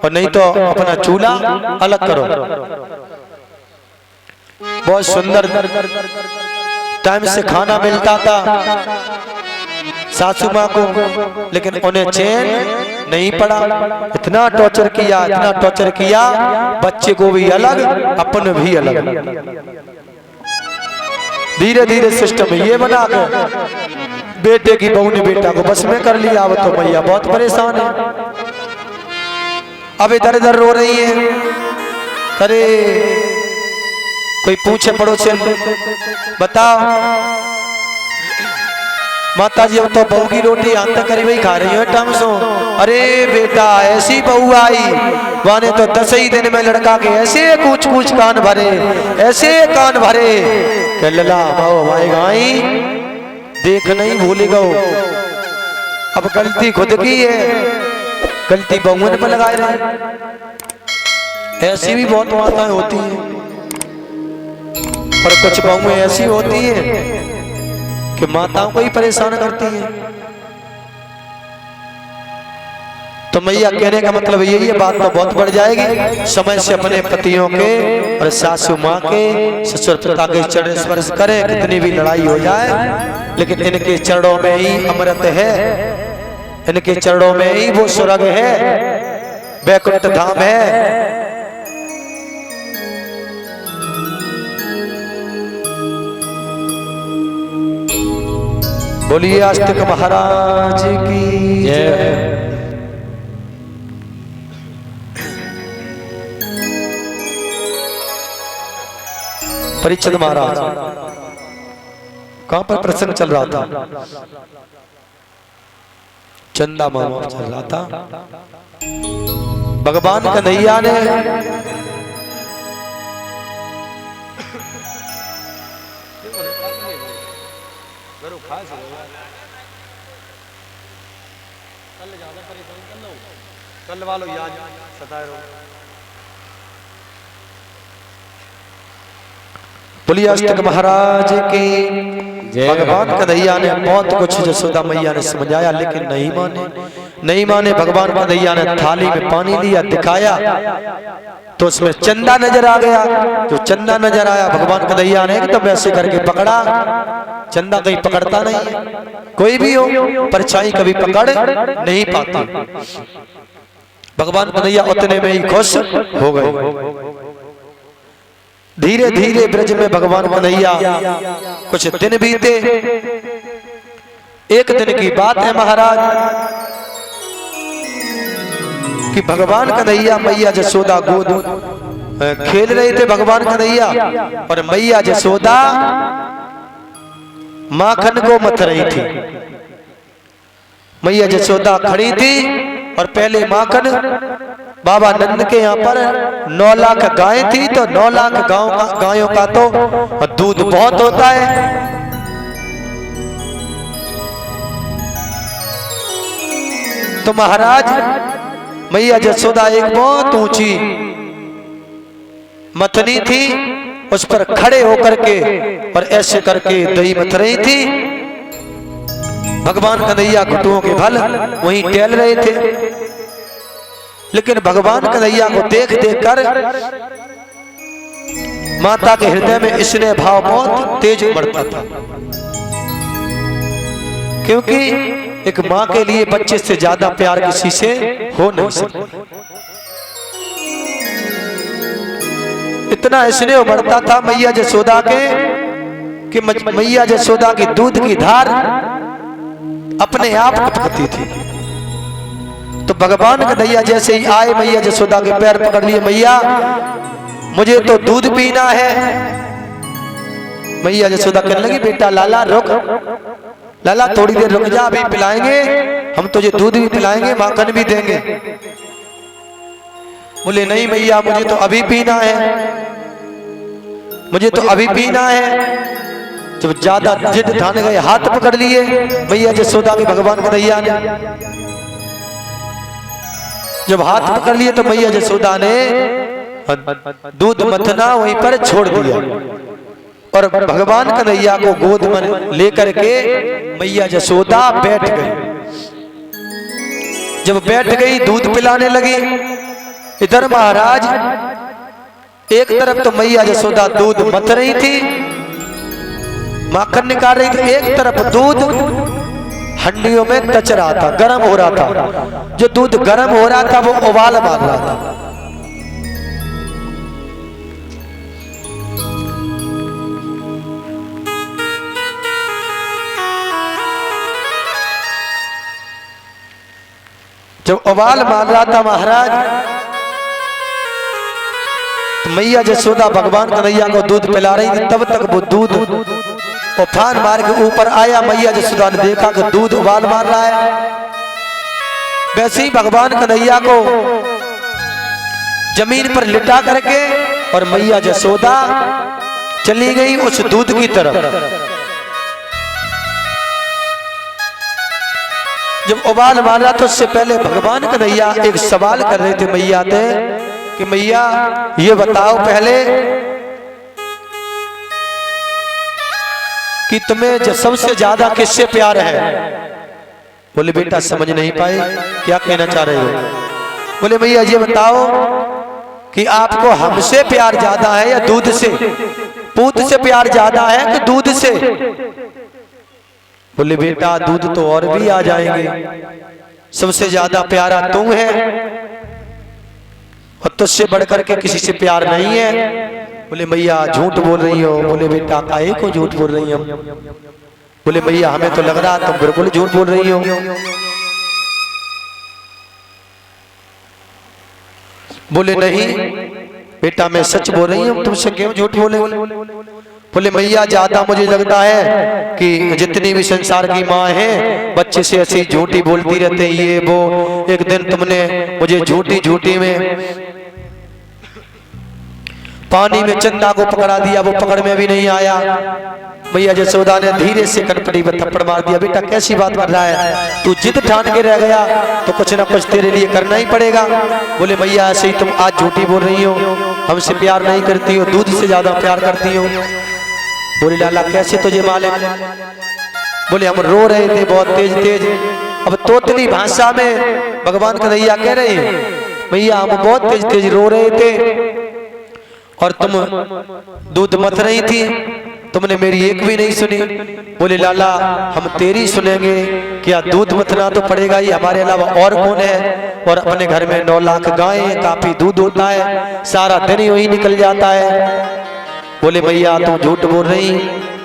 और नहीं तो अपना चूल्हा अलग करो। बहुत सुंदर टाइम से खाना मिलता था सासू माँ को, लेकिन उन्हें चैन नहीं पड़ा। इतना टॉर्चर किया, इतना टॉर्चर किया, बच्चे को भी अलग, अपन भी अलग। धीरे धीरे सिस्टम ये बना कर बेटे की बहू ने बेटा को बस में कर लिया। अब तो मैया बहुत परेशान है, अब इधर इधर रो रही है। अरे कोई पूछे पड़ोसन, बताओ माता जी अब तो बहू की रोटी यहाँ तक करी वही खा रही हो टाइम सो। अरे बेटा ऐसी बहू आई वाने तो 10 ही दिन में लड़का के ऐसे कूच कूच कान भरे, ऐसे कान भरे कि लला भाव भाई गाई देख नहीं भूल गो। अब गलती खुद की है, गलती बहुओं पर लगाए रहे। ऐसी भी बहुत माताएं होती हैं, पर कुछ बहुएं ऐसी होती हैं कि माताओं को ही परेशान करती हैं। तो मैया कहने का मतलब यही है, बात तो बहुत बढ़ जाएगी। समय से अपने पतियों के और सासू माँ के ससुर पिता के चरण स्पर्श करें, कितनी भी लड़ाई हो जाए, लेकिन इनके चरणों में ही अमृत है, इनके चरणों में ही वो स्वर्ग है, वैकुंठ धाम है। बोलिए आस्तिक महाराज की जय। परीक्षित महाराज कहां पर प्रसंग चल रहा था? चंदा मामा चल रहा था। भगवान कन्हैया ने कल वालों याद सताए रहो। बोलिए अष्टक महाराज की। भगवान कन्हैया ने बहुत कुछ यशोदा मैया ने समझाया, लेकिन नहीं माने, नहीं माने। भगवान कन्हैया ने थाली में पानी लिया, दिखाया तो उसमें चंदा नजर आ गया। जो चंदा नजर आया भगवान कन्हैया ने एकदम ऐसे करके पकड़ा। चंदा कहीं पकड़ता नहीं है, कोई भी हो परछाई कभी पकड़ नहीं पाती। भगवान कन्हैया उतने में ही खुश हो गए। धीरे धीरे ब्रज में भगवान कन्हैया कुछ दिन बीते। एक दिन की बात है महाराज कि भगवान कन्हैया मैया यशोदा गोद खेल रहे थे। भगवान कन्हैया और मैया यशोदा माखन को मथ रही थी। मैया यशोदा खड़ी थी और पहले माखन बाबा नंद के यहाँ पर 9 लाख गाय थी, तो 9 लाख गायों का तो दूध बहुत होता है। तो महाराज मैया यशोदा एक बहुत ऊंची मथनी थी, उस पर खड़े होकर के और ऐसे करके दही मथ रही थी। भगवान कन्हैया घुटुओं के बल वहीं टहल रहे थे, लेकिन भगवान कन्हैया को देख देख कर माता के हृदय में स्नेह भाव बहुत तेज बढ़ता था, क्योंकि एक माँ के लिए बच्चे से ज्यादा प्यार किसी से हो नहीं सकता। इतना स्नेह बढ़ता था मैया यशोदा के कि मैया यशोदा की दूध की धार अपने आप टपकती थी। तो भगवान कन्हैया जैसे ही आए मैया यशोदा के पैर पकड़ लिए, मैया मुझे तो दूध पीना है। मैया यशोदा कहने लगी, बेटा लाला रुक, लाला थोड़ी देर रुक जा, अभी पिलाएंगे हम तुझे, दूध भी पिलाएंगे, माखन भी देंगे। बोले नहीं मैया मुझे तो अभी पीना है, मुझे तो अभी पीना है। जब ज्यादा जिद ठान गए हाथ पकड़ लिए मैया यशोदा के भगवान कन्हैया ने। जब हाथ पकड़ लिए तो मैया यशोदा ने दूध मथना वहीं पर छोड़ दिया और भगवान कन्हैया को गोद में लेकर के मैया यशोदा बैठ गई। जब बैठ गई दूध पिलाने लगी इधर महाराज एक तरफ तो मैया यशोदा दूध मथ रही थी, माखन निकाल रही थी, एक तरफ दूध हंडियों में टच रहा था, गर्म हो रहा था। जो दूध गर्म हो रहा था वो उबाल मार रहा था। जब उबाल मार रहा था महाराज, तो मैया यशोदा भगवान कन्हैया को दूध पिला रही थी। तब तक वो दूध उफान मार के ऊपर आया। मैया यशोदा ने देखा कि दूध उबाल मार रहा है। वैसे ही भगवान कन्हैया को जमीन पर लिटा करके और मैया यशोदा चली गई उस दूध की तरफ। जब उबाल मार रहा तो उससे पहले भगवान कन्हैया एक सवाल कर रहे थे मैया से कि मैया ये बताओ पहले कि तुम्हें सबसे ज्यादा किससे प्यार है। बोले बेटा समझ नहीं पाए, क्या कहना चाह रहे हो। बोले मैया ये बताओ कि आपको हमसे प्यार ज्यादा है या दूध से, पूत से प्यार ज्यादा है कि दूध से। बोले बेटा दूध तो और भी आ जाएंगे, सबसे ज्यादा प्यारा तुम है और तुझसे बढ़कर के किसी से प्यार नहीं है। बोले मैया झूठ बोल रही हो। बोले बेटा काहे को झूठ बोल रही हो। बोले मैया हमें तो लग रहा तुम बिल्कुल झूठ बोल रही हो। बोले नहीं बेटा मैं सच बोल रही हूँ, तुमसे क्यों झूठ बोले। बोले मैया ज्यादा मुझे लगता है कि जितनी भी संसार की माँ है बच्चे से ऐसी झूठी बोलती रहते ये वो। एक दिन तुमने मुझे झूठी झूठी में पानी में चंदा को पकड़ा दिया, वो पकड़ में भी नहीं आया। मैया यशोदा ने धीरे से कनपटी पर थप्पड़ मार दिया। बेटा कैसी बात कर रहा है, तू जिद ठान के रह गया तो कुछ ना कुछ तेरे लिए करना ही पड़ेगा। बोले मैया ऐसे ही तुम आज झूठी बोल रही हो, हमसे प्यार नहीं करती हो, दूध से ज्यादा प्यार करती हो। बोले लाला कैसे तुझे मालूम। बोले हम रो रहे थे बहुत तेज तेज। अब तोतली भाषा में भगवान कन्हैया कह रहे हैं मैया हम बहुत तेज तेज रो रहे थे और तुम दूध मथ रही थी, तुमने मेरी एक भी नहीं सुनी। बोले लाला हम तेरी सुनेंगे क्या, दूध मथना तो पड़ेगा ही, हमारे अलावा और कौन है। और अपने घर में 9 लाख गायें हैं, काफी दूध होता है, सारा दिन ही वही निकल जाता है। बोले मैया तुम झूठ बोल रही।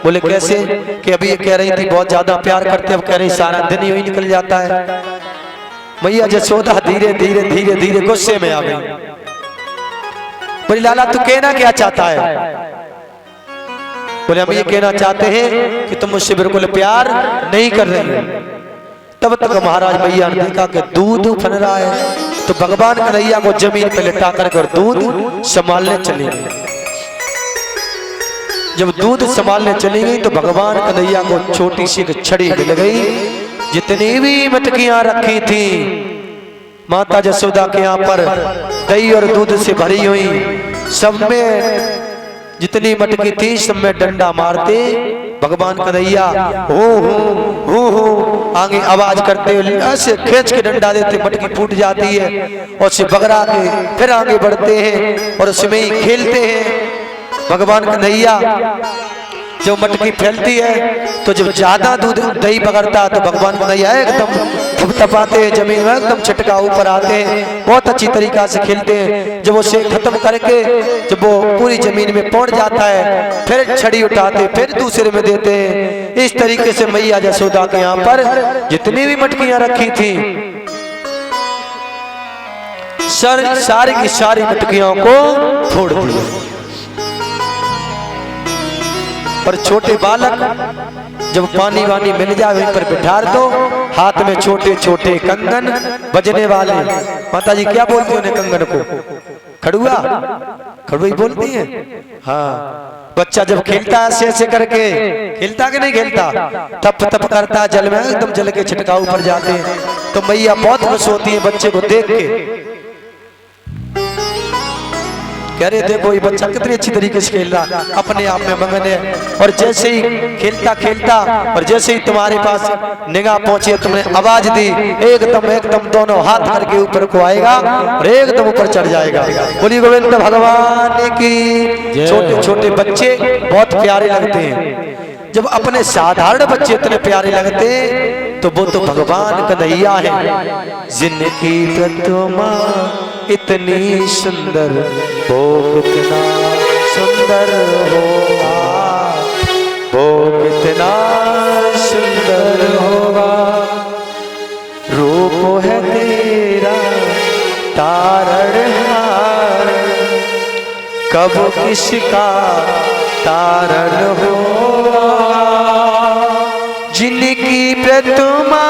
बोले कैसे कि अभी ये कह रही थी बहुत ज्यादा प्यार करते, अब कह रही सारा दिन ही वही निकल जाता है। मैया यशोदा धीरे धीरे धीरे धीरे गुस्से में आ गई। बोले लाला तू कहना क्या चाहता है। बोले हम ये कहना चाहते हैं कि तुम मुझसे बिल्कुल प्यार नहीं कर रही हो। तब तक महाराज मैया ने देखा कि दूध उफन रहा है, तो भगवान कन्हैया को जमीन पर लिटा कर दूध संभालने चली गई। जब दूध संभालने चली गई तो भगवान कन्हैया को छोटी सी छड़ी मिल गई। जितनी भी मटकियां रखी थी माता यशोदा के यहाँ पर दही और दूध से भरी हुई, सब में जितनी मटकी थी सब में डंडा मारते भगवान कन्हैया हो आगे आवाज करते ऐसे खींच के डंडा देते, मटकी फूट जाती है और उसे बगरा के फिर आगे बढ़ते हैं और उसमें ही खेलते हैं। भगवान कन्हैया जब मटकी फैलती है तो जब ज्यादा दूध दही बगड़ता तो भगवान कन्हैया एकदम थपथपाते हैं, जमीन में एकदम छटका ऊपर आते हैं, बहुत अच्छी तरीका से खेलते हैं। जब उसे खत्म करके जब वो पूरी जमीन में पहुंच जाता है फिर छड़ी उठाते फिर दूसरे में देते हैं। इस तरीके से मैया यशोदा के यहाँ पर जितनी भी मटकियां रखी थी सारी की सारी मटकियों को फोड़ दिया। और छोटे बालक जब पानी वानी मिल जाए वहीं पर बिठा दो, हाथ में छोटे छोटे कंगन बजने वाले। माता जी क्या बोलती हैं कंगन को, खड़ुआ, खड़ुई बोलती हैं। हाँ बच्चा जब खेलता है ऐसे ऐसे करके, खेलता कि नहीं खेलता, तप तप करता जल में एकदम जल के छिटकाव ऊपर जाते हैं। तो मैया बहुत खुश होती है बच्चे को देख के कह रहे देखो ये बच्चा कितनी अच्छी तरीके से खेल रहा, अपने आप में मगन है। और जैसे ही खेलता खेलता और जैसे ही तुम्हारे पास निगाह पहुंची, तुमने आवाज दी, एकदम दोनों हाथ करके ऊपर को आएगा और एकदम ऊपर चढ़ जाएगा। बोली गोविंद भगवान की। छोटे छोटे बच्चे बहुत प्यारे लगते हैं, जब अपने साधारण बच्चे इतने प्यारे लगते तो वो तो भगवान कन्हैया है। जिनकी प्रतिमा इतनी सुंदर, वो कितना सुंदर होगा, वो कितना सुंदर होगा। रूप है तेरा तारणहार, कब किसका तारण होगा। जिनकी प्रतिमा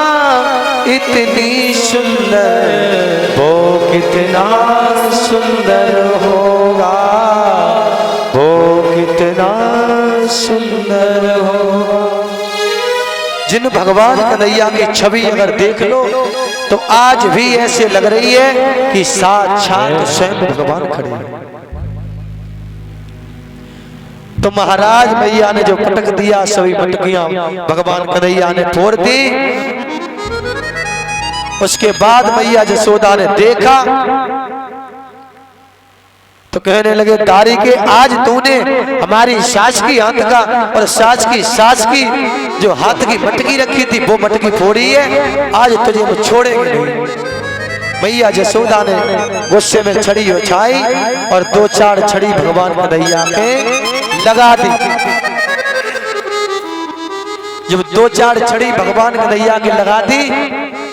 इतनी सुंदर, वो कितना सुंदर होगा, वो कितना सुंदर होगा। जिन भगवान कन्हैया की छवि अगर देख लो तो आज भी ऐसे लग रही है कि साक्षात स्वयं भगवान खड़े हैं। तो महाराज मैया ने जो पटक दिया, सभी पटकियां भगवान कन्हैया ने फोड़ दी। उसके बाद मैया जसोदा ने देखा तो कहने लगे तारी के आज तूने हमारी सास की हाथ का और सास की जो हाथ की मटकी रखी थी वो मटकी फोड़ी है, आज तुझे वो छोड़ेंगे नहीं। मैया जसोदा ने गुस्से में छड़ी उछाई और 2-4 छड़ी भगवान कन्हैया के लगा दी। जब 2-4 छड़ी भगवान कन्हैया की लगा दी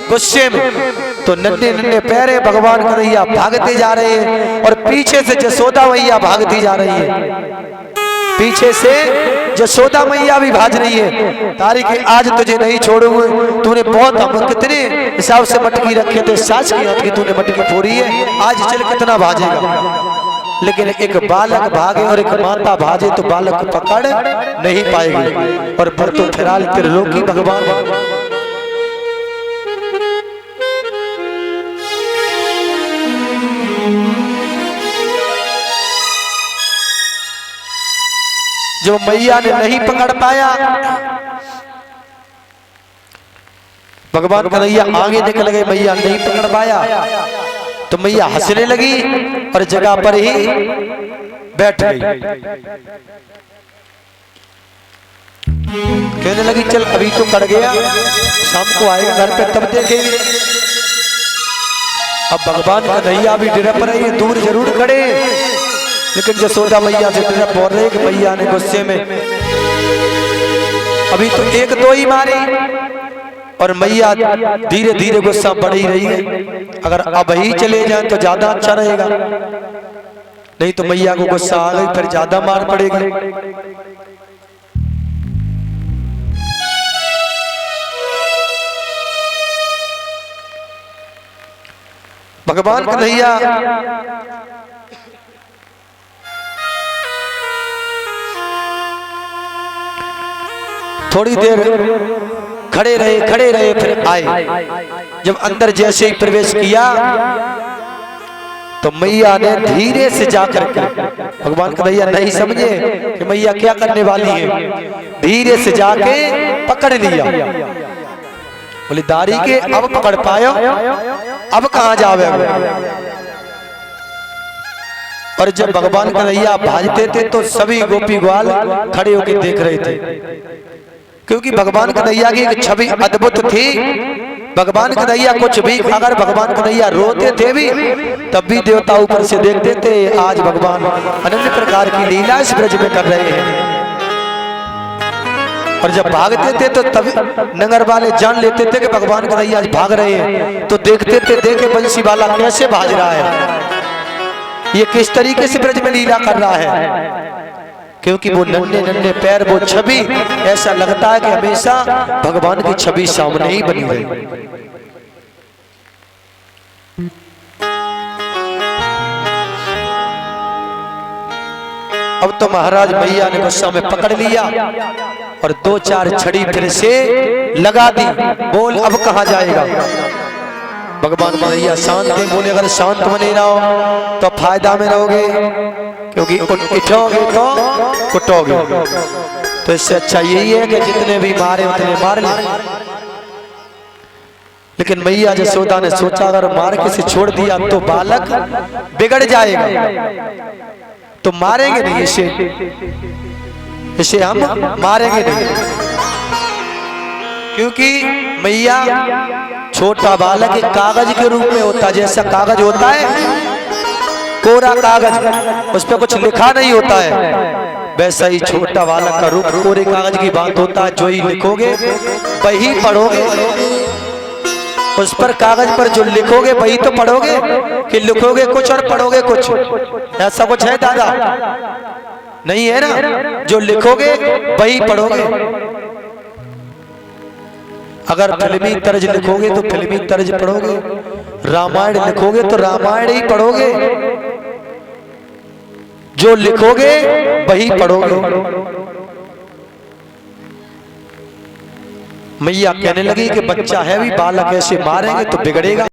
गुस्से में, तो नन्हे नन्हे पैरे भगवान कन्हैया भागते जा रहे हैं और पीछे से जसोदा मैया भागती जा रही है। पीछे से जसोदा मैया भी भाग रही है। तारी के आज तुझे नहीं छोड़ूंगा, तूने बहुत हम कितने हिसाब से मटकी रखे थे, सास की हाथ की तूने मटकी फोड़ी है, आज चल कितना भाजेगा। लेकिन एक बालक भागे और एक माता भागे तो बालक को पकड़ नहीं पाएगी। और पर तो फिलहाल त्रिलोकी भगवान जो मैया ने नहीं पकड़ पाया, भगवान कन्हैया आगे निकल गए, मैया नहीं पकड़ पाया तो मैया हंसने लगी और जगह पर ही बैठ गई। कहने लगी चल अभी तो कर गया, शाम को आएगा घर पे तब देखेंगे। अब भगवान कन्हैया भी डिरप रहे हैं, दूर जरूर खड़े, लेकिन जसोदा मैया से डिरप बोल रहे कि मैया ने गुस्से में अभी तो 1-2 ही मारी और मैया धीरे धीरे गुस्सा बढ़ ही रही है। अगर अब ही चले जाए तो ज्यादा अच्छा रहेगा, नहीं तो मैया को गुस्सा आ गई फिर ज्यादा मार पड़ेगी। भगवान कन्हैया थोड़ी देर खड़े रहे फिर आए। जब अंदर जैसे ही प्रवेश किया तो मैया ने धीरे से जाकर के, भगवान कन्हैया नहीं समझे कि मैया क्या करने वाली है, धीरे से जाके पकड़ लिया। बोले दारी के अब पकड़ पायो, अब कहां जावे। और जब भगवान कन्हैया भाजते थे तो सभी गोपी ग्वाल खड़े होकर देख रहे थे, क्योंकि भगवान कन्हैया की एक छवि अद्भुत थी। भगवान कन्हैया कुछ भी अगर भगवान कन्हैया रोते थे भी तब भी देवता ऊपर से देखते थे, आज भगवान अनन्य प्रकार की लीला इस ब्रज में कर रहे हैं। और जब भागते थे तो तभी नगर वाले जान लेते थे कि भगवान कन्हैया आज भाग रहे हैं, तो देखते थे देखे बंसी वाला कैसे भाग रहा है, ये किस तरीके से ब्रज में लीला कर रहा है। क्योंकि वो नन्हे नन्हे पैर, वो छवि ऐसा लगता है कि हमेशा भगवान की छवि सामने ही बनी रही। अब तो महाराज मैया ने गुस्सा में पकड़ लिया और 2-4 छड़ी फिर से लगा दी। बोल अब कहां जाएगा। भगवान कन्हैया शांत थे, बोले अगर शांत बने रहो तो फायदा में रहोगे, क्योंकि उठोगे तो कुटोगे। तो इससे अच्छा यही है कि जितने भी मारे उतने मार ले। लेकिन मैया यशोदा ने सोचा अगर मार के से छोड़ दिया तो बालक बिगड़ जाएगा, तो मारेंगे नहीं इसे हम मारेंगे नहीं, क्योंकि मैया छोटा बालक एक कागज के रूप में होता है। जैसा कागज होता है कोरा कागज, उस पर कुछ लिखा नहीं होता है, वैसा ही छोटा बालक का रूप कोरे कागज की बात होता है। जो ही लिखोगे वही पढ़ोगे, उस पर कागज पर जो लिखोगे वही तो पढ़ोगे, कि लिखोगे कुछ और पढ़ोगे कुछ, ऐसा कुछ है दादा? नहीं है ना, जो लिखोगे वही पढ़ोगे। अगर फिल्मी तर्ज लिखोगे तो फिल्मी तर्ज पढ़ोगे, रामायण लिखोगे तो रामायण ही पढ़ोगे, जो लिखोगे वही पढ़ोगे। मैया कहने लगी कि बच्चा है भी, बालक ऐसे मारेंगे तो बिगड़ेगा।